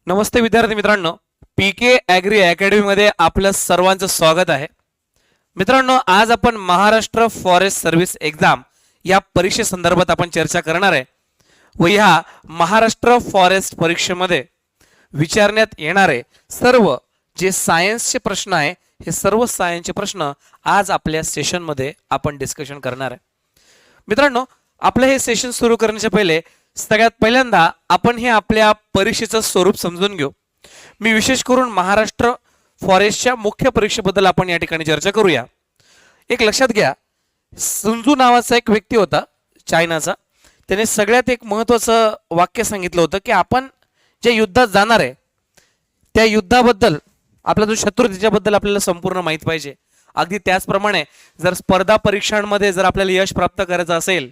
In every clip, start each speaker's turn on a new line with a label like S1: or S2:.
S1: नमस्ते विद्यार्थी मित्रांनो, पीके agree academy मध्ये आपलं सर्वांचं स्वागत आहे. मित्रांनो, आज आपण महाराष्ट्र फॉरेस्ट सर्व्हिस एक्झाम या परीक्षेसंदर्भात आपण चर्चा करणार आहे व ह्या महाराष्ट्र फॉरेस्ट परीक्षेमध्ये विचारण्यात येणारे सर्व जे सायन्सचे प्रश्न आहे हे सर्व सायन्सचे प्रश्न आज आपल्या सेशनमध्ये आपण डिस्कशन करणार आहे. मित्रांनो, आपलं हे सेशन सुरू करण्याच्या पहिले सगळ्यात पहिल्यांदा आपण हे आपल्या परीक्षेचं स्वरूप समजून घेऊ. मी विशेष करून महाराष्ट्र फॉरेस्टच्या मुख्य परीक्षेबद्दल आपण या ठिकाणी चर्चा करूया. एक लक्षात घ्या, सुंजू नावाचा एक व्यक्ती होता चायनाचा. त्याने सगळ्यात एक महत्त्वाचं वाक्य सांगितलं होतं की आपण ज्या युद्धात जाणार आहे त्या युद्धाबद्दल आपला जो शत्रू त्याच्याबद्दल आपल्याला संपूर्ण माहीत पाहिजे. अगदी त्याचप्रमाणे जर स्पर्धा परीक्षांमध्ये जर आपल्याला यश प्राप्त करायचं असेल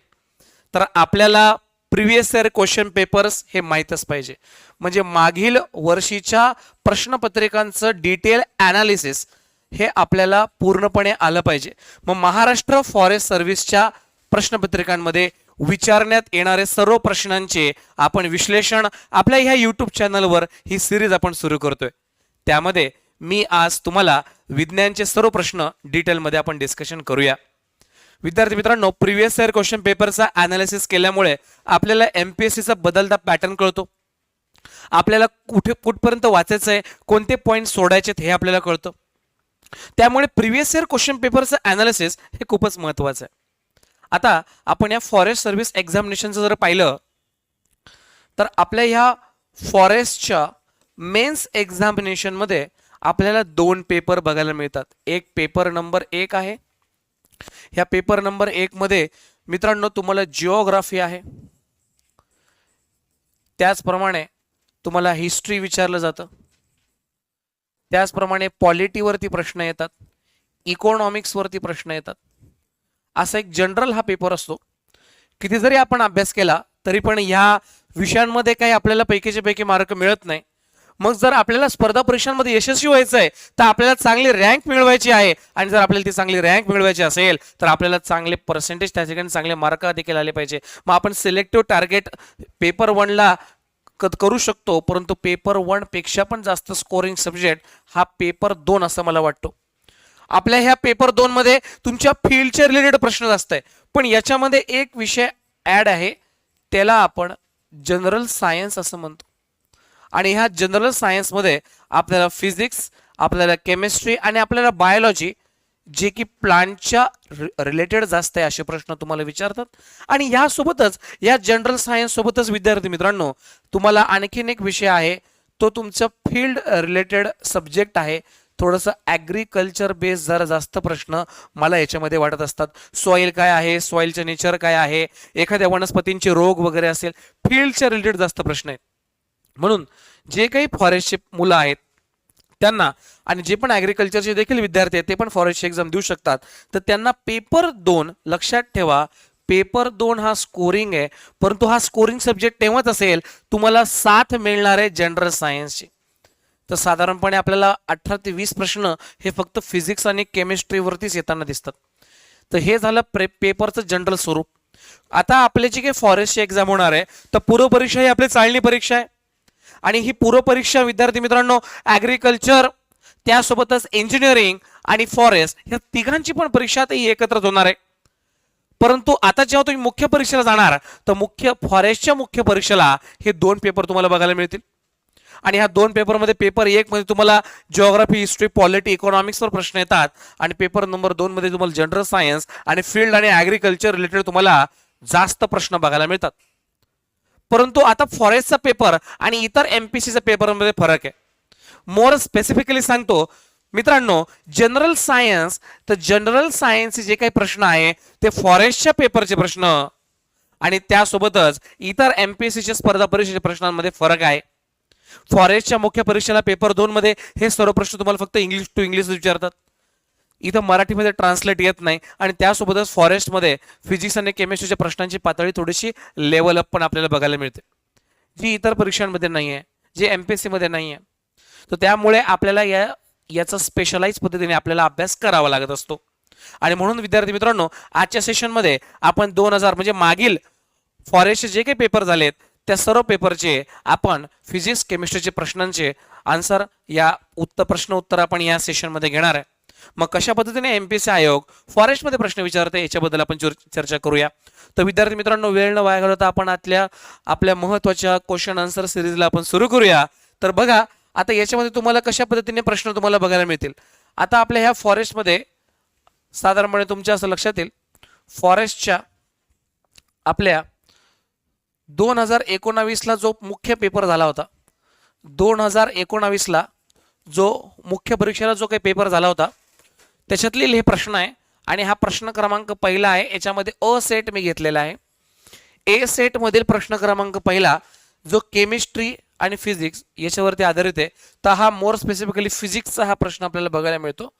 S1: तर आपल्याला प्रिव्हियस इयर क्वेश्चन पेपर्स हे माहीतच पाहिजे. म्हणजे मागील वर्षीच्या प्रश्नपत्रिकांचं डिटेल ॲनालिसिस हे आपल्याला पूर्णपणे आलं पाहिजे. मग महाराष्ट्र फॉरेस्ट सर्व्हिसच्या प्रश्नपत्रिकांमध्ये विचारण्यात येणारे सर्व प्रश्नांचे आपण विश्लेषण आपल्या ह्या यूट्यूब चॅनलवर ही सिरीज आपण सुरू करतोय. त्यामध्ये मी आज तुम्हाला विज्ञानचे सर्व प्रश्न डिटेलमध्ये आपण डिस्कशन करूया. विद्यार्थी मित्रांनो, प्रिव्हियस इयर क्वेश्चन पेपरचा ॲनालिसिस केल्यामुळे आपल्याला एमपीएससीचा बदलता पॅटर्न कळतो. आपल्याला कुठपर्यंत वाचायचं आहे, कोणते पॉईंट सोडायचे हे आपल्याला कळतं. त्यामुळे प्रिव्हियस इयर क्वेश्चन पेपरचं ॲनालिसिस हे खूपच महत्त्वाचं आहे. आता आपण या फॉरेस्ट सर्व्हिस एक्झामिनेशनचं जर पाहिलं तर आपल्या ह्या फॉरेस्टच्या मेन्स एक्झामिनेशनमध्ये आपल्याला दोन पेपर बघायला मिळतात. एक पेपर नंबर 1 आहे. ह्या पेपर नंबर 1 मध्ये मित्रांनो तुम्हाला जिओग्राफी आहे, त्याचप्रमाणे तुम्हाला हिस्ट्री विचारलं जातं, त्याचप्रमाणे पॉलिटीवरती प्रश्न येतात, इकॉनॉमिक्स वरती प्रश्न येतात. असा एक जनरल हा पेपर असतो. किती जरी आपण अभ्यास केला तरी पण ह्या विषयांमध्ये काही आपल्याला पैकीच्या पैकी मार्क मिळत नाही. मग जर आपल्याला स्पर्धा परीक्षांमध्ये यशस्वी व्हायचं आहे तर आपल्याला चांगली रँक मिळवायची आहे, आणि जर आपल्याला ती चांगली रँक मिळवायची असेल तर आपल्याला चांगले पर्सेंटेज त्या ठिकाणी चांगले मार्क देखील आले पाहिजे. मग आपण सिलेक्टिव्ह टार्गेट पेपर 1ला करू शकतो, परंतु पेपर 1 पेक्षा पण जास्त स्कोरिंग सब्जेक्ट हा पेपर 2 असं मला वाटतो. आपल्या ह्या पेपर 2 मध्ये तुमच्या फील्डचे रिलेटेड प्रश्न जास्त आहे, पण याच्यामध्ये एक विषय ऍड आहे, त्याला आपण जनरल सायन्स असं म्हणतो. आणि ह्या जनरल सायन्समध्ये आपल्याला फिजिक्स, आपल्याला केमिस्ट्री आणि आपल्याला बायोलॉजी जे की प्लांटच्या रिलेटेड जास्त आहे असे प्रश्न तुम्हाला विचारतात. आणि यासोबतच या जनरल सायन्स सोबतच विद्यार्थी मित्रांनो तुम्हाला आणखीन एक विषय आहे, तो तुमचा फील्ड रिलेटेड सब्जेक्ट आहे. थोडंसं ॲग्रिकल्चर बेस जरा जास्त प्रश्न मला याच्यामध्ये वाटत असतात. सॉईल काय आहे, सॉईलचे नेचर काय आहे, एखाद्या वनस्पतींचे रोग वगैरे असेल, फील्डच्या रिलेटेड जास्त प्रश्न आहेत. म्हणून जे काही फॉरेस्टचे मुलं आहेत त्यांना, आणि जे पण ॲग्रिकल्चरचे देखील विद्यार्थी आहेत ते पण फॉरेस्टची एक्झाम देऊ शकतात, तर त्यांना पेपर 2 लक्षात ठेवा. पेपर 2 हा स्कोरिंग आहे, परंतु हा स्कोरिंग सब्जेक्ट तेव्हाच असेल तुम्हाला साथ मिळणार आहे जनरल सायन्सची. तर साधारणपणे आपल्याला 18 ते 20 प्रश्न हे फक्त फिजिक्स आणि केमिस्ट्रीवरतीच येताना दिसतात. तर हे झालं पेपरचं जनरल स्वरूप. आता आपले जी काही फॉरेस्टची एक्झाम होणार आहे तर पूर्व परीक्षा ही आपली चाळणी परीक्षा आहे. आणि ही पूर्व परीक्षा विद्यार्थी मित्रांनो ॲग्रिकल्चर, त्यासोबतच इंजिनिअरिंग आणि फॉरेस्ट ह्या तिघांची पण परीक्षा ही एकत्रच होणार आहे. परंतु आता जेव्हा तुम्ही मुख्य परीक्षेला जाणार तर फॉरेस्टच्या मुख्य परीक्षेला हे 2 पेपर तुम्हाला बघायला मिळतील. आणि ह्या 2 पेपरमध्ये पेपर 1 मध्ये तुम्हाला जिओग्राफी, हिस्ट्री, पॉलिटी, इकॉनॉमिक्सवर प्रश्न येतात, आणि पेपर नंबर 2 मध्ये तुम्हाला जनरल सायन्स आणि फील्ड आणि ॲग्रिकल्चर रिलेटेड तुम्हाला जास्त प्रश्न बघायला मिळतात. परंतु आता फॉरेस्टचा पेपर आणि इतर एमपीसीचा पेपरमध्ये फरक आहे. मोर स्पेसिफिकली सांगतो मित्रांनो, जनरल सायन्स, तर जनरल सायन्सचे जे काही प्रश्न आहे ते फॉरेस्टच्या पेपरचे प्रश्न आणि त्यासोबतच इतर एमपीसीच्या स्पर्धा परीक्षेच्या प्रश्नांमध्ये फरक आहे. फॉरेस्टच्या मुख्य परीक्षेला पेपर 2 मध्ये हे सर्व प्रश्न तुम्हाला फक्त इंग्लिश टू इंग्लिश विचारतात, इथं मराठीमध्ये ट्रान्सलेट येत नाही. आणि त्यासोबतच फॉरेस्टमध्ये फिजिक्स आणि केमिस्ट्रीच्या प्रश्नांची पातळी थोडीशी लेवल अप पण आपल्याला बघायला मिळते, जी इतर परीक्षांमध्ये नाही आहे, जे एमपीएससी मध्ये नाही आहे. तर त्यामुळे आपल्याला याचा स्पेशलाइज पद्धतीने आपल्याला अभ्यास करावा लागत असतो. आणि म्हणून विद्यार्थी मित्रांनो आजच्या सेशनमध्ये आपण 2000 म्हणजे मागील फॉरेस्टचे जे काही पेपर झालेत त्या सर्व पेपरचे आपण फिजिक्स केमिस्ट्रीचे प्रश्नांचे आन्सर या प्रश्न उत्तर आपण या सेशनमध्ये घेणार आहे. मग कशा पद्धतीने एमपीएससी आयोग फॉरेस्टमध्ये प्रश्न विचारते याच्याबद्दल आपण चर्चा करूया. तर विद्यार्थी मित्रांनो, वेळ न वाया घालवता आपण आपल्या महत्त्वाच्या क्वेश्चन आन्सर सिरीजला आपण सुरू करूया. तर बघा, आता याच्यामध्ये तुम्हाला कशा पद्धतीने प्रश्न तुम्हाला बघायला मिळतील. आता आपल्या ह्या फॉरेस्टमध्ये साधारणपणे तुमच्या असं लक्षात येईल, फॉरेस्टच्या आपल्या 2019ला जो मुख्य पेपर झाला होता, 2019ला जो मुख्य परीक्षेला जो काही पेपर झाला होता त्याच्यातले हे प्रश्न आहे. आणि हा प्रश्न क्रमांक पहिला आहे. याच्यामध्ये अ सेट मी घेतलेला आहे. ए सेट मधील प्रश्न क्रमांक पहिला जो केमिस्ट्री आणि फिजिक्स याच्यावरती आधारित आहे. तर हा मोर स्पेसिफिकली फिजिक्सचा हा प्रश्न आपल्याला बघायला मिळतो.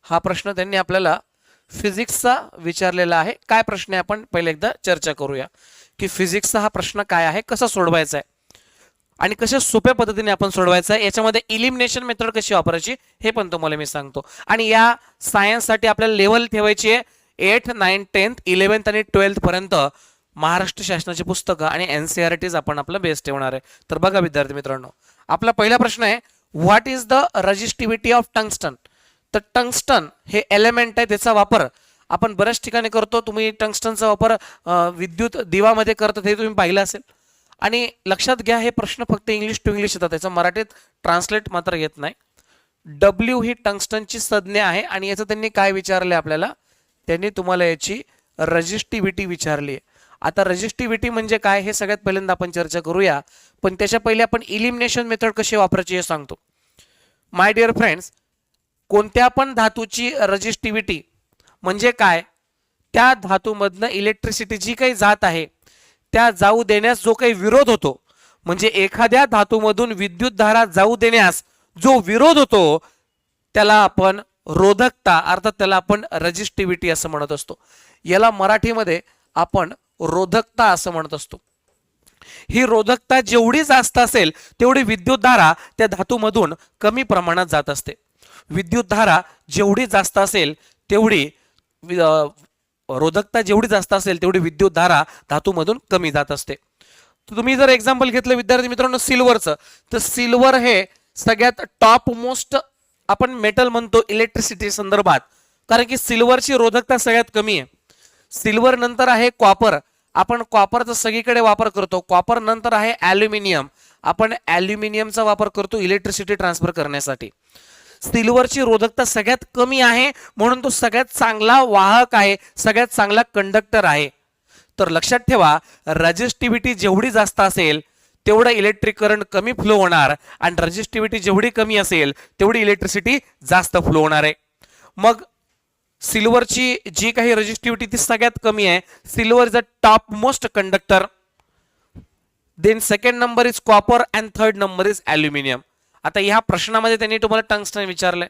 S1: हा प्रश्न त्यांनी आपल्याला फिजिक्सचा विचारलेला आहे. काय प्रश्न आहे आपण पहिले एकदा चर्चा करूया की फिजिक्सचा हा प्रश्न काय आहे, कसा सोडवायचा आहे आणि कशा सोप्या पद्धतीने आपण सोडवायचं आहे. याच्यामध्ये इलिमिनेशन मेथड कशी वापरायची हे पण तुम्हाला मी सांगतो. आणि या सायन्ससाठी आपल्याला लेव्हल ठेवायची आहे 8th, 9th, 10th, 11th आणि 12th पर्यंत महाराष्ट्र शासनाची पुस्तकं आणि NCERTs आपण आपला बेस ठेवणार आहे. तर बघा विद्यार्थी मित्रांनो, आपला पहिला प्रश्न आहे, what is the resistivity of tungsten. तर टंगस्टन हे एलिमेंट आहे, त्याचा वापर आपण बऱ्याच ठिकाणी करतो. तुम्ही टंगस्टनचा वापर विद्युत दिवामध्ये करतात हे तुम्ही पाहिलं असेल. आणि लक्षात घ्या, हे प्रश्न फक्त इंग्लिश टू इंग्लिश येतात, त्याचं मराठीत ट्रान्सलेट मात्र येत नाही. डब्ल्यू ही टंगस्टनची संज्ञा आहे आणि याचं त्यांनी काय विचारले आपल्याला, त्यांनी तुम्हाला याची रेजिस्टिव्हिटी विचारली आहे. आता रेजिस्टिव्हिटी म्हणजे काय हे सगळ्यात पहिल्यांदा आपण चर्चा करूया, पण त्याच्या पहिले आपण इलिमिनेशन मेथड कशी वापरायची हे सांगतो. माय डिअर फ्रेंड्स, कोणत्या पण धातूची रेजिस्टिव्हिटी म्हणजे काय, त्या धातूमधनं इलेक्ट्रिसिटी जी काही जात आहे त्या जाऊ देण्यास जो काही विरोध होतो, म्हणजे एखाद्या धातूमधून विद्युत धारा जाऊ देण्यास जो विरोध होतो त्याला आपण रोधकता अर्थात त्याला आपण रेजिस्टिव्हिटी असं म्हणत असतो. याला मराठीमध्ये आपण रोधकता असं म्हणत असतो. ही रोधकता जेवढी जास्त असेल तेवढी विद्युत धारा त्या धातूमधून कमी प्रमाणात जात असते. विद्युत धारा जेवढी जास्त असेल तेवढी रोधकता जेवढी जास्त असेल तेवढी विद्युत धारा धातूमधून कमी जात असते. तुम्ही जर एक्झाम्पल घेतलं विद्यार्थी मित्रांनो सिल्वरचं, तर सिल्वर हे सगळ्यात टॉप मोस्ट आपण मेटल म्हणतो इलेक्ट्रिसिटी संदर्भात, कारण की सिल्वरची रोधकता सगळ्यात कमी आहे. सिल्वर नंतर आहे कॉपर, आपण कॉपरचा सगळीकडे वापर करतो. कॉपर नंतर आहे ॲल्युमिनियम, आपण ॲल्युमिनियमचा वापर करतो इलेक्ट्रिसिटी ट्रान्सफर करण्यासाठी. सिल्वरची रोधकता सगळ्यात कमी आहे म्हणून तो सगळ्यात चांगला वाहक आहे, सगळ्यात चांगला कंडक्टर आहे. तर लक्षात ठेवा, रेजिस्टिव्हिटी जेवढी जास्त असेल तेवढं इलेक्ट्रिक करंट कमी फ्लो होणार आणि रेजिस्टिव्हिटी जेवढी कमी असेल तेवढी इलेक्ट्रिसिटी जास्त फ्लो होणार आहे. मग सिल्वरची जी काही रेजिस्टिव्हिटी ती सगळ्यात कमी आहे. Silver is a top most conductor, then second number is copper and third number is aluminium. आता ह्या प्रश्नामध्ये त्यांनी तुम्हाला टंगस्टन विचारलंय.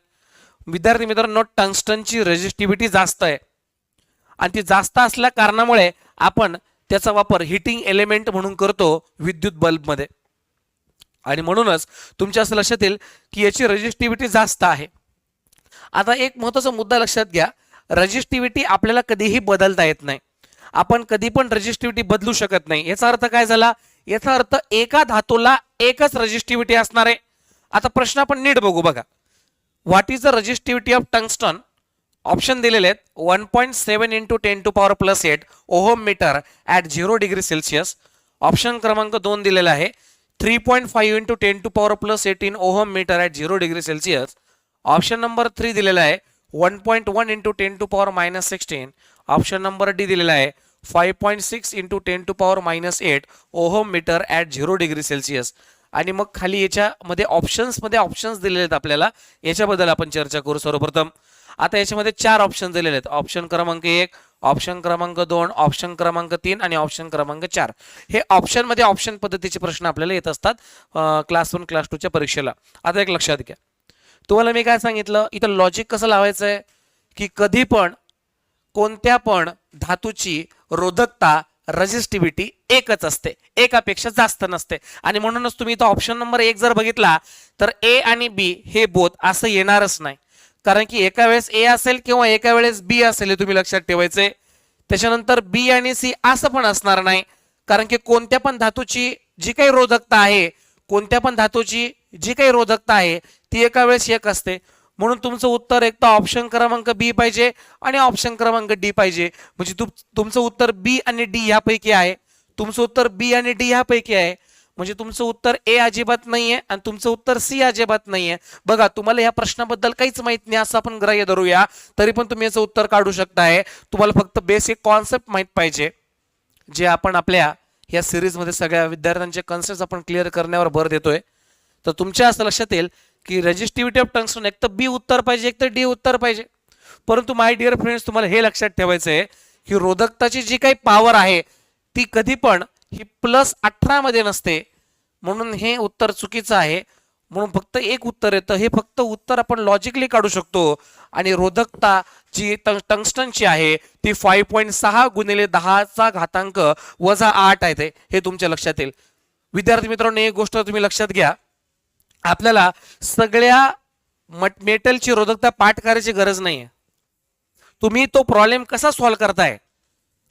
S1: विद्यार्थी मित्रांनो, टंगस्टनची रेजिस्टिव्हिटी जास्त आहे आणि ती जास्त असल्या कारणामुळे आपण त्याचा वापर हिटिंग एलिमेंट म्हणून करतो विद्युत बल्बमध्ये, आणि म्हणूनच तुमच्या असं लक्षात येईल की याची रेजिस्टिव्हिटी जास्त आहे. आता एक महत्त्वाचा मुद्दा लक्षात घ्या, रेजिस्टिव्हिटी आपल्याला कधीही बदलता येत नाही. आपण कधी पण रेजिस्टिव्हिटी बदलू शकत नाही. याचा अर्थ काय झाला, याचा अर्थ एका धातूला एकच रेजिस्टिव्हिटी असणार आहे. आता प्रश्न आपण नीट बघू बघा. What is the resistivity of tungsten. Option दिलेले आहेत 1.7 × 10⁻+8 ohm meter at 0 degree Celsius. Option क्रमांक 2 दिलेला आहे 3.5 × 10⁻+18 ohm meter at 0 degree Celsius. Option number 3 दिलेला आहे 1.1 × 10⁻⁻16. ऑप्शन नंबर डी दिलेला आहे 5.6 × 10⁻⁻8 ohm meter at 0 degree Celsius. आणि मग खाली याच्यामध्ये ऑप्शन्स दिलेले आहेत आपल्याला, याच्याबद्दल आपण चर्चा करू सर्वप्रथम. आता याच्यामध्ये 4 ऑप्शन दिलेले आहेत. ऑप्शन क्रमांक 1, ऑप्शन क्रमांक 2, ऑप्शन क्रमांक 3 आणि ऑप्शन क्रमांक 4. हे ऑप्शनमध्ये ऑप्शन पद्धतीचे प्रश्न आपल्याला येत असतात क्लास 1 क्लास 2च्या परीक्षेला. आता एक लक्षात घ्या, तुम्हाला मी काय सांगितलं, इथं लॉजिक कसं लावायचं आहे की कधी पण कोणत्या पण धातूची रोधकता रेजिस्टिव्हिटी एकच असते, एकापेक्षा जास्त नसते. आणि म्हणूनच तुम्ही इथं ऑप्शन नंबर 1 जर बघितला तर ए आणि बी हे बोथ असं येणारच नाही, कारण की एका वेळेस ए असेल किंवा एका वेळेस बी असेल हे तुम्ही लक्षात ठेवायचे. त्याच्यानंतर बी आणि सी असं पण असणार नाही, कारण की कोणत्या पण धातूची जी काही रोधकता आहे, कोणत्या पण धातूची जी काही रोधकता आहे ती एका वेळेस एक असते. म्हणून तुमचं उत्तर एक तर ऑप्शन क्रमांक बी पाहिजे आणि ऑप्शन क्रमांक डी पाहिजे. म्हणजे तुमचं उत्तर बी आणि डी यापैकी आहे. तुमचं उत्तर बी आणि डी यापैकी आहे. म्हणजे तुमचं उत्तर ए अजिबात नाहीये आणि तुमचं उत्तर सी अजिबात नाहीये. बघा, तुम्हाला या प्रश्नाबद्दल काहीच माहित नाही असं आपण ग्राह्य धरूया, तरी पण तुम्ही याचं उत्तर काढू शकताय. तुम्हाला फक्त बेसिक कॉन्सेप्ट माहित पाहिजे, जे आपण आपल्या या सिरीजमध्ये सगळ्या विद्यार्थ्यांचे कन्सेप्ट आपण क्लिअर करण्यावर भर देतोय. तर तुमच्या असं लक्षात येईल की रेजिस्टिव्हिटी ऑफ टंगस्टन एक तर बी उत्तर पाहिजे, एक तर डी उत्तर पाहिजे. परंतु माय डिअर फ्रेंड्स, तुम्हाला हे लक्षात ठेवायचं आहे की रोधकताची जी काही पॉवर आहे ती कधी पण ही +18 मध्ये नसते. म्हणून हे उत्तर चुकीचं आहे. म्हणून फक्त एक उत्तर येतं. हे फक्त उत्तर आपण लॉजिकली काढू शकतो. आणि रोधकता जी टंगस्टनची आहे ती 5.6 गुणिले 10⁻⁸ आहे. हे तुमच्या लक्षात येईल. विद्यार्थी मित्रांनो, एक गोष्ट तुम्ही लक्षात घ्या, आपल्याला सगळ्या मेटलची रोधकता पाठ करायची गरज नाहीये. तुम्ही तो प्रॉब्लेम कसा सॉल्व्ह करताय,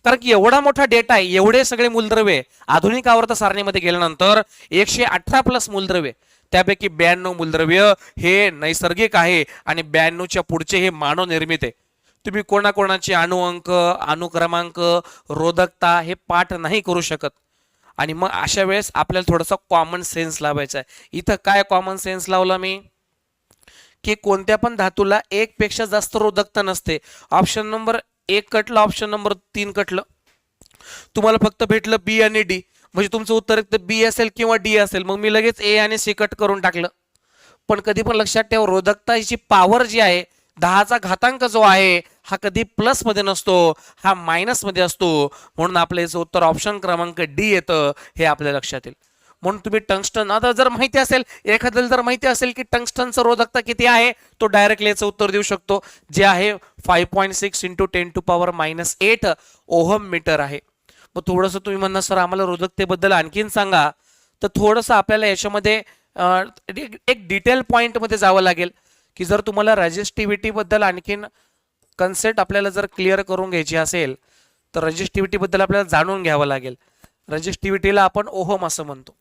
S1: कारण की एवढा मोठा डेटा आहे, एवढे सगळे मूलद्रव्ये आधुनिक आवर्त सारणीमध्ये गेल्यानंतर 118+ मूलद्रव्ये, त्यापैकी 92 मूलद्रव्य हे नैसर्गिक आहे आणि 92च्या पुढचे हे मानव निर्मित आहे. तुम्ही कोणाकोणाचे अणुअंक, अनुक्रमांक, रोधकता हे पाठ नाही करू शकत. आणि मग अशा वेळेस आपल्याला थोडासा कॉमन सेन्स लावायचा आहे. इथं काय कॉमन सेन्स लावला मी, की कोणत्या पण धातूला एक पेक्षा जास्त रोधकता नसते. ऑप्शन नंबर 1 कटलं, ऑप्शन नंबर 3 कटलं. तुम्हाला फक्त भेटलं बी आणि डी. म्हणजे तुमचं उत्तर एक तर बी असेल किंवा डी असेल. मग मी लगेच ए आणि सी कट करून टाकलं. पण कधी पण लक्षात ठेवा, रोधकताची पॉवर जी आहे 10⁻⁸ जो आहे हा कधी प्लस मध्ये नसतो, हा मायनस मध्ये असतो. म्हणून आपलं याचं उत्तर ऑप्शन क्रमांक डी येतं. हे आपल्या लक्षात येईल. म्हणून तुम्ही टंगस्टन, आता जर माहिती असेल, एखाद्याला जर माहिती असेल की टंगस्टनचं रोधकता किती आहे, तो डायरेक्टली याचं उत्तर देऊ शकतो, जे आहे 5.6 × 10⁻⁸ ओहम मीटर आहे. मग थोडंसं तुम्ही म्हणणार सर आम्हाला रोधकतेबद्दल आणखीन सांगा. तर थोडंसं आपल्याला याच्यामध्ये एक डिटेल पॉइंटमध्ये जावं लागेल, की जर तुम्हाला रेजिस्टिव्हिटी बद्दल आणखीन कन्सेप्ट आपल्याला जर क्लिअर करून घ्यायची असेल तर रेजिस्टिव्हिटी बद्दल आपल्याला जाणून घ्यावं लागेल. रेजिस्टिव्हिटीला आपण ओहम असं म्हणतो.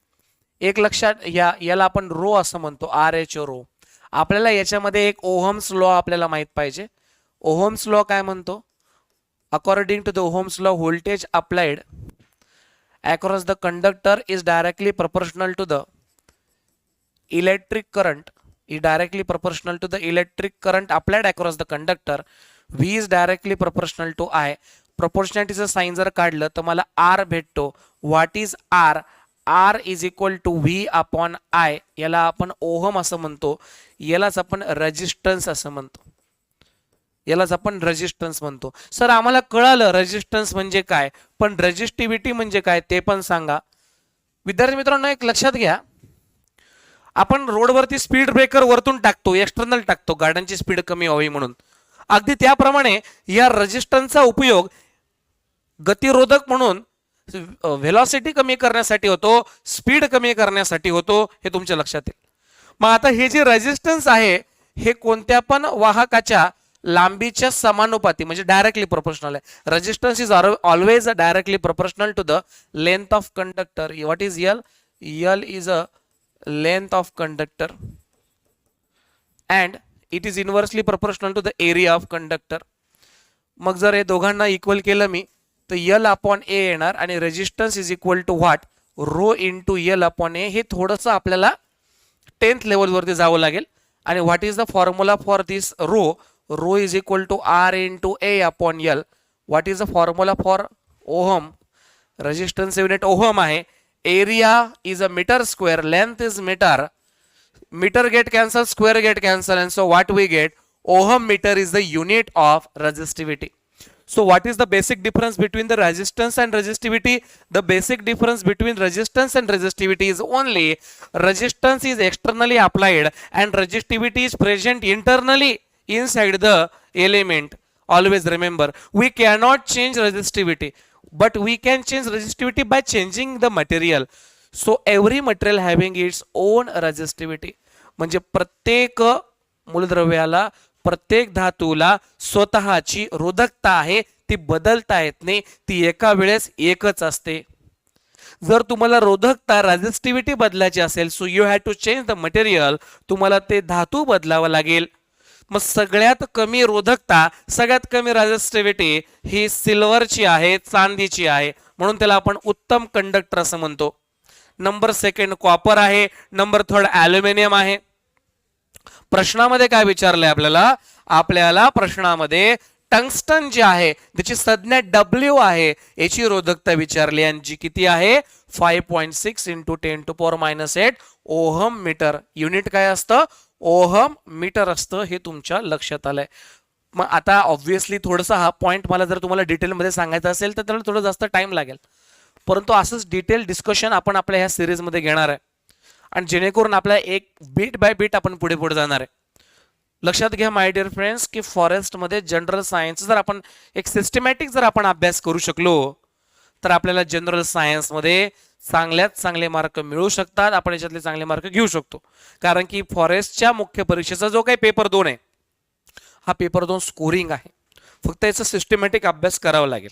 S1: एक लक्षात याला आपण रो असं म्हणतो, RH रो. आपल्याला याच्यामध्ये एक ओहम्स लॉ आपल्याला माहित पाहिजे. ओहम्स लॉ काय म्हणतो, according to the Ohm's law voltage applied across the conductor is directly proportional to the electric current applied across the conductor. V is directly proportional to I. प्रोपोर्शनॅलिटीचं sign जर काढलं तर मला R भेटतो. What is R? R is equal to V upon I. याला आपण ohm असं म्हणतो. यालाच आपण रेजिस्टन्स असं म्हणतो. सर आम्हाला कळालं रेजिस्टन्स म्हणजे काय, पण रेजिस्टिव्हिटी म्हणजे काय ते पण सांगा. विद्यार्थी मित्रांनो, एक लक्षात घ्या, आपण रोडवरती स्पीड ब्रेकर वरतून टाकतो, एक्सटर्नल टाकतो, गाड्यांची स्पीड कमी व्हावी म्हणून. अगदी त्याप्रमाणे या रेजिस्टन्सचा उपयोग गतिरोधक म्हणून व्हेलॉसिटी कमी करण्यासाठी होतो, स्पीड कमी करण्यासाठी होतो. हे तुमच्या लक्षात येईल. मग आता हे जे रेजिस्टन्स आहे हे कोणत्या पण वाहकाच्या लांबीच्या समानुपाती म्हणजे डायरेक्टली प्रोपोर्शनल आहे. Resistance is always directly proportional to the length of conductor. What is L? L is a length of conductor and it is inversely proportional to the area of conductor. मग जर हे दोघांना equal केलं मी तर L upon A येणार आणि resistance is equal to what, rho into L upon A. हे थोडंसं आपल्याला 10th लेवलवरती जावं लागेल. आणि what is the formula for this rho? Rho is equal to R into A upon L. What is the formula for ohm? Resistance unit ohm आहे. Area is a meter square, length is meter. Meter get cancel, square get cancel, and so what we get? Ohm meter is the unit of resistivity. So what is the basic difference between the resistance and resistivity? The basic difference between resistance and resistivity is only resistance is externally applied and resistivity is present internally inside the element. Always remember, we cannot change resistivity, but we can change resistivity by changing the material. So every material having its own resistivity. म्हणजे प्रत्येक मूलद्रव्याला, प्रत्येक धातूला स्वतःची रोधकता आहे, ती बदलता येत नाही, ती एका वेळेस एकच असते. जर तुम्हाला रोधकता रेझिस्टिव्हिटी बदलायची असेल, so you have to change the material, तुम्हाला ते धातू बदलावा लागेल. मग सगळ्यात कमी रोधकता, सगळ्यात कमी रेझिस्टिव्हिटी ही सिल्वरची आहे, चांदीची आहे, म्हणून त्याला आपण उत्तम कंडक्टर असं म्हणतो. नंबर सेकंड कॉपर आहे, नंबर थर्ड ॲल्युमिनियम आहे. प्रश्नामध्ये काय विचारलंय आपल्याला? आपल्याला प्रश्नामध्ये टंगस्टन जे आहे त्याची संज्ञा W आहे, याची रोधकता विचारली आणि जी किती आहे 5.6 इंटू 10⁻⁸ ओहम मीटर. युनिट काय असतं? ओहम मीटर असतं. हे तुमच्या लक्षात आलंय. मग आता ऑब्व्हियसली थोडंसं हा पॉईंट मला जर तुम्हाला डिटेलमध्ये सांगायचं असेल तर त्याला थोडं जास्त टाइम लागेल, परंतु असंच डिटेल डिस्कशन आपण आपल्या ह्या सिरीजमध्ये घेणार आहे आणि जेणेकरून आपल्याला एक बीट बाय बीट आपण पुढे पुढे जाणार आहे. लक्षात घ्या माय डिअर फ्रेंड्स की फॉरेस्टमध्ये जनरल सायन्स जर आपण एक सिस्टमॅटिक जर आपण अभ्यास करू शकलो तर आपल्याला जनरल सायन्समध्ये चांगल्यात चांगले मार्क मिळू शकतात. आपण याच्यातले चांगले मार्क घेऊ शकतो, कारण की फॉरेस्टच्या मुख्य परीक्षेचा जो काही पेपर 2 आहे हा पेपर 2 स्कोरिंग आहे. फक्त याचा सिस्टमॅटिक अभ्यास करावा लागेल.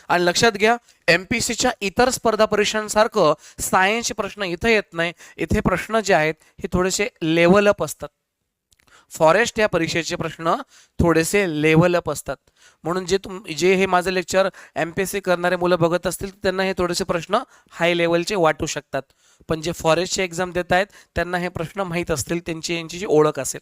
S1: आणि लक्षात घ्या MPSCच्या इतर स्पर्धा परीक्षांसारखं सायन्सचे प्रश्न इथे येत नाही. इथे प्रश्न जे आहेत हे थोडेसे लेवल अप असतात. फॉरेस्ट या परीक्षेचे प्रश्न थोडेसे लेवल अप असतात, म्हणून जे हे माझं लेक्चर MPSC करणारे मुलं बघत असतील त्यांना हे थोडेसे प्रश्न हाय लेवलचे वाटू शकतात, पण जे फॉरेस्टचे एक्झाम देत आहेत त्यांना हे प्रश्न माहीत असतील, यांची जी ओळख असेल.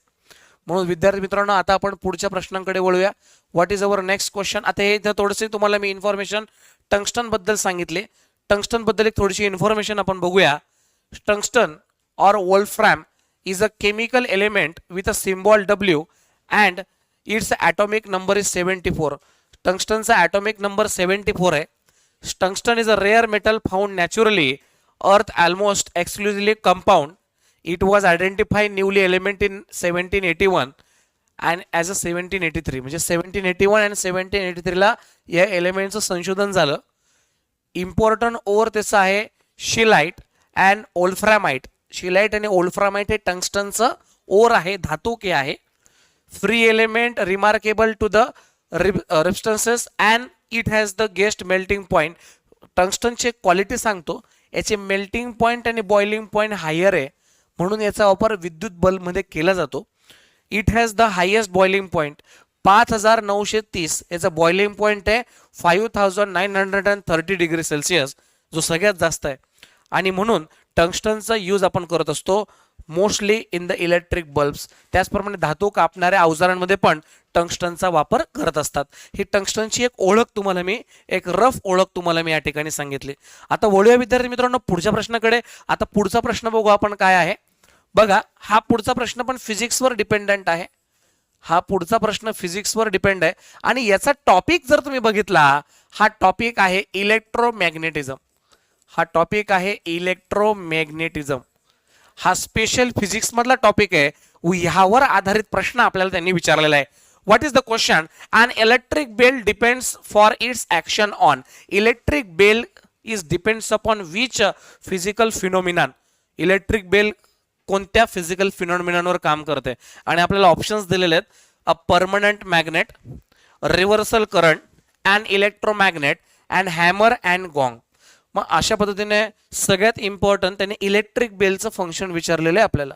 S1: म्हणून विद्यार्थी मित्रांनो आता आपण पुढच्या प्रश्नांकडे वळूया. What is our next question? आता हे थोडेसे तुम्हाला मी इन्फॉर्मेशन टंगस्टन बद्दल सांगितले. टंगस्टन बद्दल एक थोडीशी इन्फॉर्मेशन आपण बघूया. टंगस्टन और wolfram is a chemical element with a symbol W and its atomic number is 74. Tungsten चा atomic number 74 आहे. Tungsten is a rare metal found naturally, earth almost exclusively compound. It was identified newly element in 1781 and as a 1783. म्हणजे 1781 and 1783 ला या एलिमेंटचं संशोधन झालं. Important or त्याचा आहे शिलाइट and ओल्फ्रॅमाइट. शिलाइट आणि ओल्फ्रामाइट हे टंगस्टनचं ओर आहे, धातू के आहे. Free element remarkable to the resistances and it has the guest melting point. टंगस्टनची क्वालिटी सांगतो, याचे मेल्टिंग पॉइंट आणि बॉइलिंग पॉइंट हायर आहे, म्हणून याचा वापर विद्युत बल्बमध्ये केला जातो. It has the highest boiling point 5930, याचा बॉइलिंग पॉइंट आहे 5930 डिग्री सेल्सिअस, जो सगळ्यात जास्त आहे. आणि म्हणून टंगस्टनचा यूज आपण करत असतो mostly in the electric bulbs. त्याचप्रमाणे धातू कापणाऱ्या अवजारांमध्ये पण टंगस्टनचा वापर करत असतात. ही टंगस्टनची एक ओळख तुम्हाला मी, एक रफ ओळख तुम्हाला मी या ठिकाणी सांगितली. आता वळूया विद्यार्थी मित्रांनो पुढच्या प्रश्नाकडे. आता पुढचा प्रश्न बघू आपण काय आहे. बघा हा पुढचा प्रश्न पण फिजिक्सवर डिपेंडंट आहे. हा पुढचा प्रश्न फिजिक्सवर डिपेंड आहे आणि याचा टॉपिक जर तुम्ही बघितला, हा टॉपिक आहे इलेक्ट्रोमॅग्नेटिझम. हा टॉपिक आहे इलेक्ट्रोमॅग्नेटिझम. हा स्पेशल फिजिक्स मधला टॉपिक आहे. ह्यावर आधारित प्रश्न आपल्याला त्यांनी विचारलेला आहे. What is the question? An electric bell depends for its action on. Electric bell is depends upon which physical phenomenon. Electric bell कोणत्या फिजिकल फिनोमिननवर काम करते? आणि आपल्याला ऑप्शन्स दिलेले आहेत. A permanent magnet, reversal current, and electromagnet, and hammer and gong. मग अशा पद्धतीने सगळ्यात इम्पॉर्टंट त्याने इलेक्ट्रिक बेलचं फंक्शन विचारलेलं आहे आपल्याला.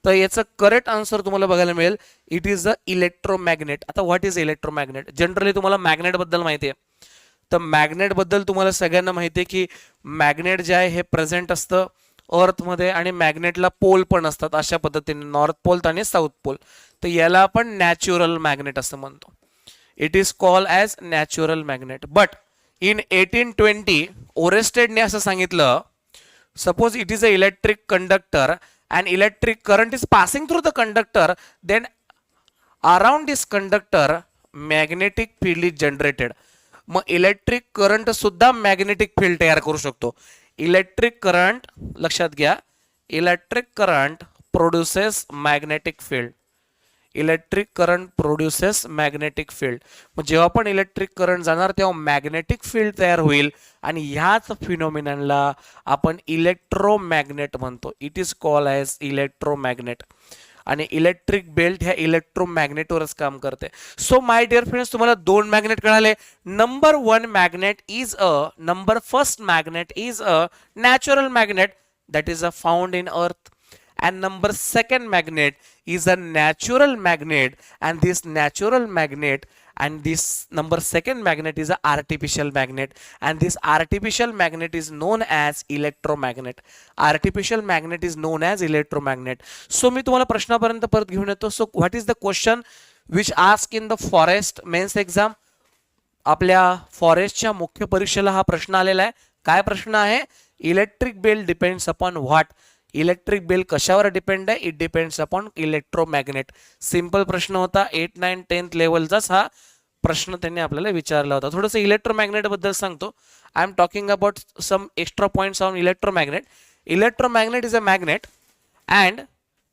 S1: तर याचं करेक्ट आन्सर तुम्हाला बघायला मिळेल. It is a electromagnet. आता व्हॉट इज इलेक्ट्रोमॅग्नेट? जनरली तुम्हाला मॅग्नेट बद्दल माहिती आहे. तर मॅग्नेट बद्दल तुम्हाला सगळ्यांना माहिती आहे की मॅग्नेट जे आहे हे प्रेझेंट असतं अर्थमध्ये आणि मॅग्नेटला पोल पण असतात अशा पद्धतीने, नॉर्थ पोल आणि साऊथ पोल. तर याला आपण नॅचरल मॅग्नेट असं म्हणतो. It is called as natural magnet. But in 1820 ओरेस्टेडने असं सांगितलं, suppose it is a electric conductor and electric current is passing through the conductor, then around this conductor magnetic field is generated. मग electric current सुद्धा magnetic field तयार करू शकतो. Electric current, लक्षात घ्या, electric current produces magnetic field. Electric current produces magnetic field. मग जेव्हा पण इलेक्ट्रिक करंट जाणार तेव्हा मॅग्नेटिक फील्ड तयार होईल आणि ह्याच फिनोमिननला आपण इलेक्ट्रोमॅग्नेट म्हणतो. It is called as electromagnet. आणि इलेक्ट्रिक बेल्ट ह्या इलेक्ट्रोमॅग्नेटवरच काम करते. सो माय डिअर फ्रेंड्स, तुम्हाला दोन मॅग्नेट कळाले. Number first magnet is a natural magnet that is found in earth, and number second magnet is a natural magnet, and this natural magnet and this number second magnet is a artificial magnet, and this artificial magnet is known as electromagnet. Artificial magnet is known as electromagnet. So मी तुम्हाला प्रश्नापर्यंत परत घेऊन येतो. So what is the question which asked in the forest mains exam? आपल्या फॉरेस्टच्या मुख्य परीक्षेला हा प्रश्न आलेला आहे. काय प्रश्न आहे? Electric bell depends upon what. Electric bell कशावर डिपेंड आहे? It depends upon electromagnet. Simple प्रश्न होता. 8, 9, 10th लेवलचाच हा प्रश्न त्यांनी आपल्याला विचारला होता. थोडंसं इलेक्ट्रोमॅग्नेट बद्दल सांगतो. I am talking about some extra points on electromagnet. Electromagnet is a magnet and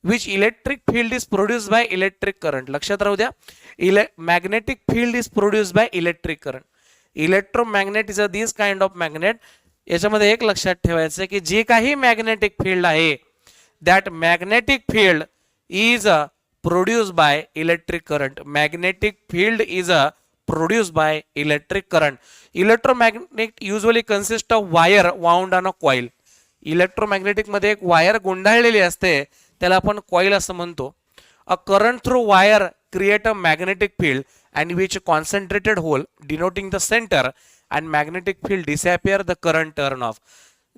S1: which electric field is produced by electric current. लक्षात राहू द्या, magnetic field is produced by electric current. Electromagnet is a this kind of magnet. याच्यामध्ये एक लक्षात ठेवायचं की जे काही मॅग्नेटिक फील्ड आहे, that magnetic field is produced by electric current. Magnetic field is produced by electric current. Electromagnet usually consists of wire wound on a coil. Electromagnetic मध्ये एक वायर गुंडाळलेली असते, त्याला आपण कॉइल असं म्हणतो. A current through wire create a magnetic field and which concentrated hole denoting the centre and magnetic field disappear the current turn off.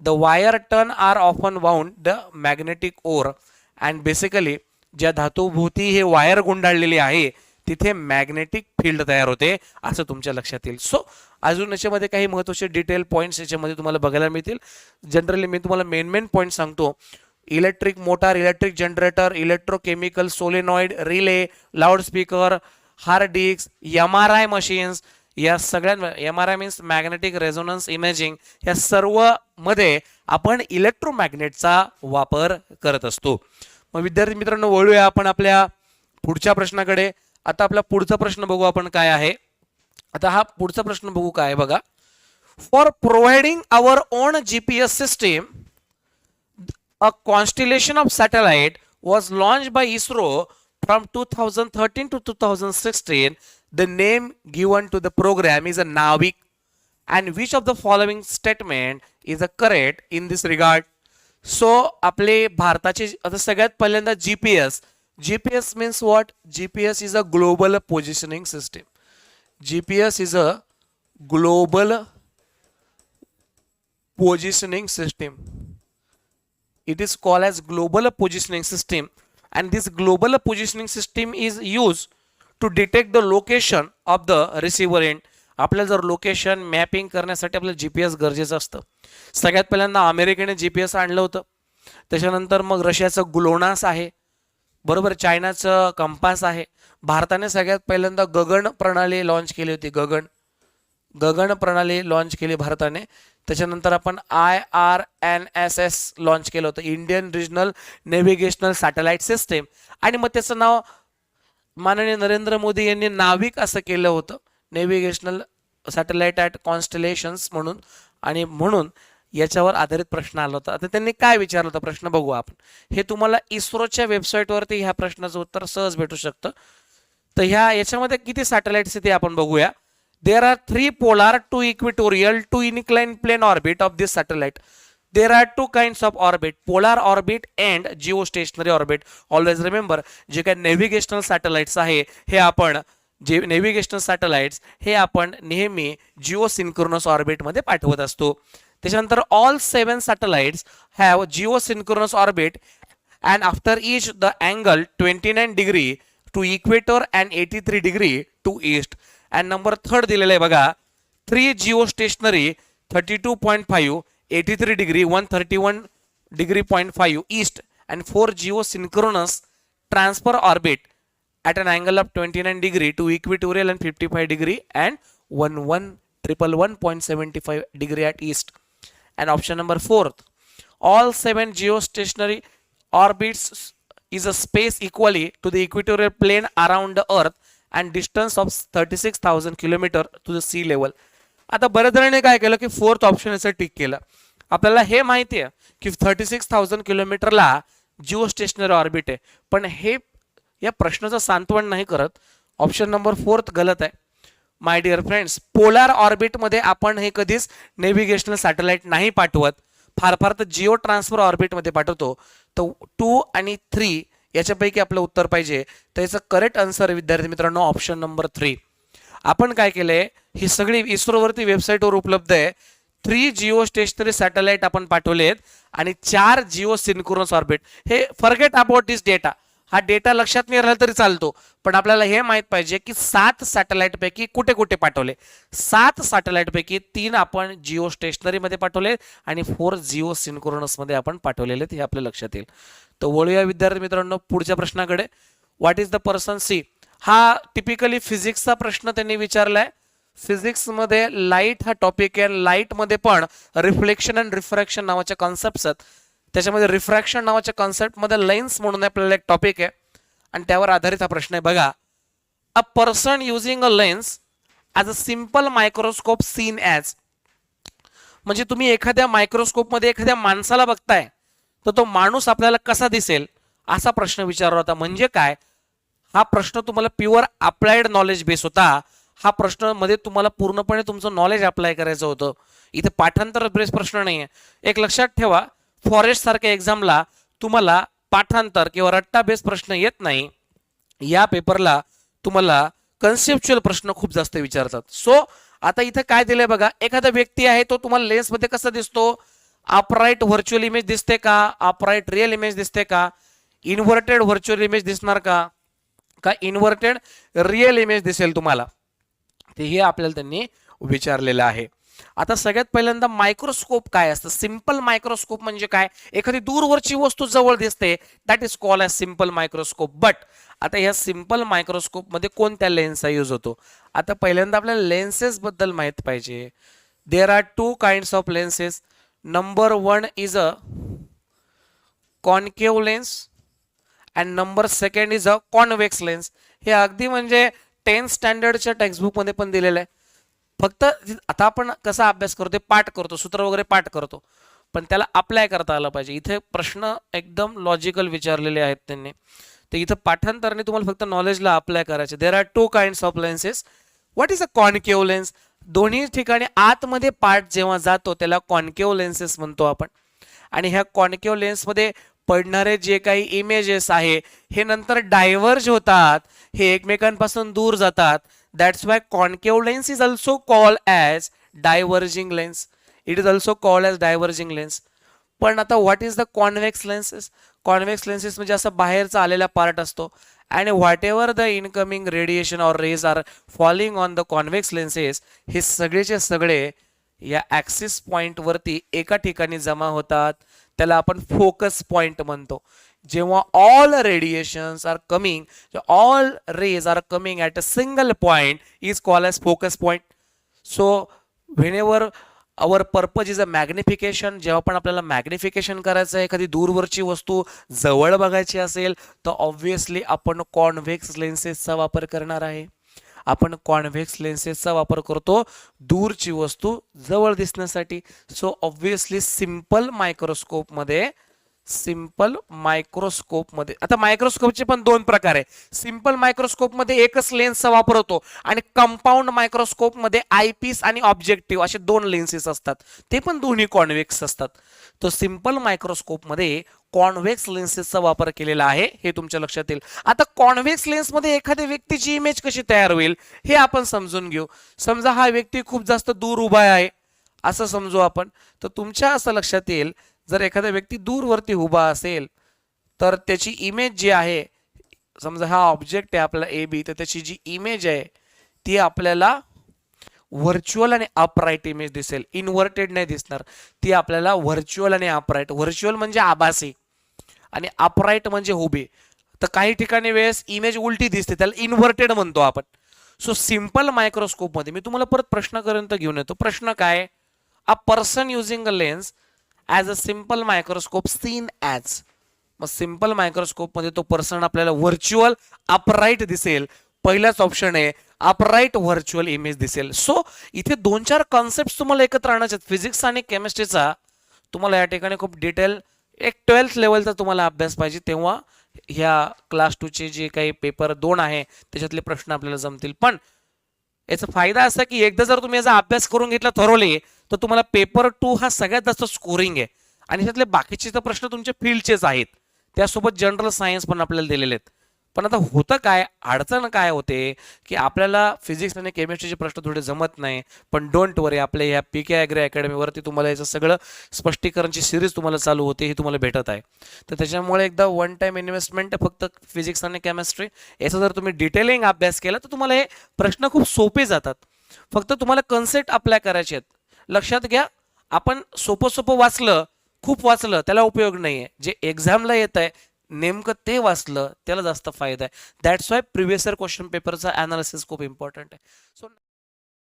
S1: The wire turn are often wound the magnetic or and basically ज्या धातूभोवती हे wire गुंडाळलेली आहे तिथे magnetic field तयार होते, असं तुमच्या लक्षात येईल. सो अजून याच्यामध्ये काही महत्त्वाचे डिटेल पॉईंट्स याच्यामध्ये तुम्हाला बघायला मिळतील. जनरली मी तुम्हाला मेन पॉईंट सांगतो. Electric motor, electric generator, electrochemical, solenoid, relay, loudspeaker, hard disk, MRI machines, या सगळ्या MRI means magnetic resonance imaging, या सर्व मध्ये आपण इलेक्ट्रोमॅग्नेटचा वापर करत असतो. मग विद्यार्थी मित्रांनो, वळूया आपण आपल्या पुढच्या प्रश्नाकडे. आता आपला पुढचा प्रश्न बघू आपण काय आहे. आता हा पुढचा प्रश्न बघू काय आहे बघा. For providing our own GPS system a constellation of satellite was launched by ISRO from 2013 to 2016. The name given to the program is a Navik, and which of the following statement is a correct in this regard? So आपले भारताचे आता सगळ्यात पहिल्यांदा GPS means what? GPS is a global positioning system. GPS is a global positioning system. It is called as global positioning system, and this global positioning system is used to detect the location of the receiver end. आपल्याला जर location mapping करण्यासाठी आपल्याला GPS गरजेचं असतं. सगळ्यात पहिल्यांदा अमेरिकेने GPS आणलं होतं, त्याच्यानंतर मग रशियाचं ग्लोनास आहे, बरोबर, चायनाचं कंपास आहे. भारताने सगळ्यात पहिल्यांदा गगन प्रणाली लॉन्च केली होती. गगन प्रणाली लॉन्च केली भारताने. त्याच्यानंतर आपण IRNSS लॉन्च केलं होतं, इंडियन रिजनल नेव्हिगेशनल सॅटेलाइट सिस्टीम, आणि मग त्याचं नाव माननीय नरेंद्र मोदी यांनी नाविक असं केलं होतं, नेव्हिगेशनल सॅटेलाइट ॲट कॉन्स्टलेशन्स म्हणून. आणि म्हणून याच्यावर आधारित प्रश्न आला होता. आता त्यांनी काय विचारलं होतं प्रश्न बघू आपण. हे तुम्हाला इस्रोच्या वेबसाईटवरती ह्या प्रश्नाचं उत्तर सहज भेटू शकतं. तर याच्यामध्ये किती सॅटेलाइट्स आहेत ते आपण बघूया. There are 3 polar, 2 equatorial, 2 inclined plane orbit of this satellite. There are 2 kinds of orbit, polar orbit and geostationary orbit. Always remember, जे काही नेव्हिगेशनल सॅटेलाइट्स आहे हे आपण नेहमी जिओसिंक्रोनस ऑर्बिट मध्ये पाठवत असतो. त्याच्यानंतर all 7 satellites have geosynchronous orbit, and after each the angle 29 degree to equator and 83 degree to east. And number 3 दिलेलं आहे बघा. 3 geostationary 32.5 83 degree 131 degree 0.5 east, and 4 geosynchronous transfer orbit at an angle of 29 degree to equatorial and 55 degree and 11111.75 degree at east. And option number 4, all 7 geostationary orbits is a space equally to the equatorial plane around the earth and distance of 36,000 kilometer to the sea level. आता बऱ्याच जणांनी काय केलं की 4th option याचं tick केलं. आपल्याला हे माहिती आहे की 36,000 किलोमीटरला जिओ स्टेशनरी ऑर्बिट आहे, पण हे या प्रश्नाचं सांत्वन नाही करत. ऑप्शन नंबर 4 गलत आहे. माय डिअर फ्रेंड्स, पोलार ऑर्बिटमध्ये आपण हे कधीच नेव्हिगेशनल सॅटेलाइट नाही पाठवत. फार फार तर जिओ ट्रान्सफर ऑर्बिटमध्ये पाठवतो. तर 2 आणि 3 याच्यापैकी आपलं उत्तर पाहिजे. तर याचं करेक्ट आन्सर विद्यार्थी मित्रांनो ऑप्शन नंबर 3. आपण काय केलंय, ही सगळी इस्रोवरती वेबसाईटवर उपलब्ध आहे. 3 जिओ स्टेशनरी सॅटेलाइट आपण पाठवलेत आणि 4 जिओ सिन्क्रोनस ऑर्बिट. हे फॉरगेट अबाउट दिस डेटा, हा डेटा लक्षात नाही राहिला तरी चालतो, पण आपल्याला हे माहित पाहिजे की 7 सॅटेलाइट पैकी कुठे कुठे पाठवले. 7 सॅटेलाइट पैकी 3 आपण जिओ स्टेशनरी मध्ये पाठवले आणि 4 जिओ सिन्क्रोनस मध्ये आपण पाठवलेले, हे आपल्या लक्षात येईल. तर वळूया विद्यार्थी मित्रांनो पुढच्या प्रश्नाकडे. What is the person see. हा टिपिकली फिजिक्सचा प्रश्न त्यांनी विचारलाय. फिजिक्स मध्ये लाईट हा टॉपिक आहे. लाईट मध्ये पण रिफ्लेक्शन अँड रिफ्रॅक्शन नावाच्या कॉन्सेप्ट आहेत. त्याच्यामध्ये रिफ्रॅक्शन नावाच्या कॉन्सेप्ट मध्ये लेन्स म्हणून आपल्याला एक टॉपिक आहे आणि त्यावर आधारित हा प्रश्न आहे. बघा, a person using a lens as a simple microscope seen as. म्हणजे तुम्ही एखाद्या मायक्रोस्कोप मध्ये एखाद्या माणसाला बघताय, तर तो माणूस आपल्याला कसा दिसेल असा प्रश्न विचारला होता. म्हणजे काय, हा प्रश्न तुम्हाला प्युअर अप्लाइड नॉलेज बेस होता. हा प्रश्न मध्ये तुम्हाला पूर्णपणे तुमचं नॉलेज अप्लाय करायचं होतं. इथे पाठांतर बेस प्रश्न नाहीये. एक लक्षात ठेवा, फॉरेस्ट सारख्या एक्झामला तुम्हाला पाठांतर किंवा रट्टा बेस प्रश्न येत नाही. या पेपरला तुम्हाला कन्सेप्च्युअल प्रश्न खूप जास्त विचारतात. सो आता इथे काय दिलंय बघा, एखादा व्यक्ती आहे तो तुम्हाला लेन्स मध्ये कसा दिसतो, अपराइट व्हर्च्युअल इमेज दिसते का, अपराइट रिअल इमेज दिसते का, इन्व्हर्टेड व्हर्च्युअल इमेज दिसणार का, का इन्व्हर्टेड रिअल इमेज दिसेल तुम्हाला, ते हे आपल्याला त्यांनी विचारलेलं आहे. आता सगळ्यात पहिल्यांदा मायक्रोस्कोप काय असतं. सिंपल मायक्रोस्कोप म्हणजे काय, एखादी दूरवरची वस्तू जवळ दिसते, that is called as simple microscope. But आता ह्या सिंपल मायक्रोस्कोप मध्ये कोणत्या लेन्सचा यूज होतो. आता पहिल्यांदा आपल्याला लेन्सेस बद्दल माहित पाहिजे. There are 2 kinds of lenses. Number 1 is a concave lens and number 2 is a convex lens. हे अगदी म्हणजे 10th स्टँडर्डच्या टेक्स्टबुक मध्ये पण दिलेलं आहे. फक्त आता आपण कसा अभ्यास करतो, पाठ करतो, सूत्र वगैरे पाठ करतो, पण त्याला अप्लाय करता आलं पाहिजे. इथे प्रश्न एकदम लॉजिकल विचारलेले आहेत त्यांनी. तर इथं पाठांतराने तुम्हाला फक्त नॉलेजला अप्लाय करायचे. There are 2 kinds of lenses. What is a concave lens. दोन्ही ठिकाणी आतमध्ये पार्ट जेव्हा जातो त्याला कॉन्केव लेन्सेस म्हणतो आपण. आणि ह्या कॉन्केव लेन्समध्ये पडणारे जे काही इमेजेस आहे हे नंतर डायव्हर्ज होतात, हे एकमेकांपासून दूर जातात. That's why concave lens is also called as diverging lens. It is also called as diverging lens. पण आता what is the convex lenses. Convex lenses म्हणजे असं बाहेरचा आलेला पार्ट असतो. And whatever the incoming radiation or rays are falling on the convex lenses, हे सगळेचे सगळे या ॲक्सिस पॉइंट वरती एका ठिकाणी जमा होतात. त्याला आपण फोकस पॉइंट म्हणतो. जेव्हा all radiations are coming, all rays are coming at a single point is called as focus point. So whenever our purpose is a magnification. जेव्हा पण आपल्याला मॅग्निफिकेशन करायचं आहे, एखादी दूरवरची वस्तू जवळ बघायची असेल, तर ऑब्व्हियसली आपण कॉन्व्हेक्स लेन्सेसचा वापर करणार आहे. आपण कॉन्व्हेक्स लेन्सेसचा वापर करतो दूरची वस्तू जवळ दिसण्यासाठी. सो ऑब्व्हियसली सिंपल मायक्रोस्कोपमध्ये आता मायक्रोस्कोपचे पण 2 प्रकार आहे. सिंपल मायक्रोस्कोपमध्ये एकच लेन्सचा वापर होतो आणि कंपाऊंड मायक्रोस्कोपमध्ये आयपीस आणि ऑब्जेक्टिव्ह असे 2 लेन्सेस असतात, ते पण दोन्ही कॉन्व्हेक्स असतात. तो सिंपल मायक्रोस्कोपमध्ये कॉन्व्हेक्स लेन्सेसचा वापर केलेला आहे, हे तुमच्या लक्षात येईल. आता कॉन्व्हेक्स लेन्समध्ये एखाद्या व्यक्तीची इमेज कशी तयार होईल हे आपण समजून घेऊ. समजा हा व्यक्ती खूप जास्त दूर उभा आहे असं समजू आपण. तर तुमच्या असं लक्षात येईल, जर एखादा व्यक्ती दूरवरती उभा असेल तर त्याची इमेज जी आहे, समजा हा ऑब्जेक्ट आहे आपला ए बी, तर त्याची जी इमेज आहे ती आपल्याला व्हर्च्युअल आणि अपराइट इमेज दिसेल. इन्व्हर्टेड नाही दिसणार, ती आपल्याला व्हर्च्युअल आणि अपराइट. व्हर्च्युअल म्हणजे आभासी आणि अपराइट म्हणजे उभे. तर काही ठिकाणी वेळेस इमेज उलटी दिसते, त्याला इन्व्हर्टेड म्हणतो आपण. सो सिंपल मायक्रोस्कोप मध्ये मी तुम्हाला परत प्रश्नापर्यंत घेऊन येतो. प्रश्न काय, a person using a lens as a simple microscope seen as. मग सिंपल मायक्रोस्कोप मध्ये तो पर्सन आपल्याला व्हर्च्युअल अपराइट दिसेल. पहिलाच ऑप्शन आहे, अपराइट व्हर्च्युअल इमेज दिसेल. सो इथे 2-4 कॉन्सेप्ट तुम्हाला एकत्र आणायचे, फिजिक्स आणि केमिस्ट्रीचा तुम्हाला या ठिकाणी खूप डिटेल एक 12th लेवलचा तुम्हाला अभ्यास पाहिजे, तेव्हा ह्या क्लास 2चे जे काही पेपर 2 आहे त्याच्यातले प्रश्न आपल्याला जमतील. पण याचा फायदा असा की एकदा जर तुम्ही याचा अभ्यास करून घेतला ठरवले, तर तुम्हाला पेपर 2 हा सगळ्यात जास्त स्कोरिंग आहे. आणि त्यातले बाकीचे तर प्रश्न तुमच्या फील्डचेच आहेत, त्यासोबत जनरल सायन्स पण आपल्याला दिलेले आहेत. पण आता होतं काय, अडचण काय होते की आपल्याला फिजिक्स आणि केमिस्ट्रीचे प्रश्न थोडे जमत नाही. पण डोंट वरी, आपल्या ह्या पीके ॲग्री अकॅडमीवरती तुम्हाला याचं सगळं स्पष्टीकरणची सिरीज तुम्हाला चालू होते, ही तुम्हाला भेटत आहे. तर त्याच्यामुळे एकदा वन टाइम इन्व्हेस्टमेंट फक्त फिजिक्स आणि केमिस्ट्री, याचा जर तुम्ही डिटेलिंग अभ्यास केला तर तुम्हाला हे प्रश्न खूप सोपे जातात. फक्त तुम्हाला कन्सेप्ट अप्लाय करायचे आहेत. लक्षात घ्या, आपण सोपं सोपं वाचलं, खूप वाचलं त्याला उपयोग नाहीये. जे एक्झामला येत आहे नेमकं ते वाचलं त्याला जास्त फायदा आहे. That's why previous year question पेपरचा अनालिसिस खूप इम्पॉर्टंट आहे. सो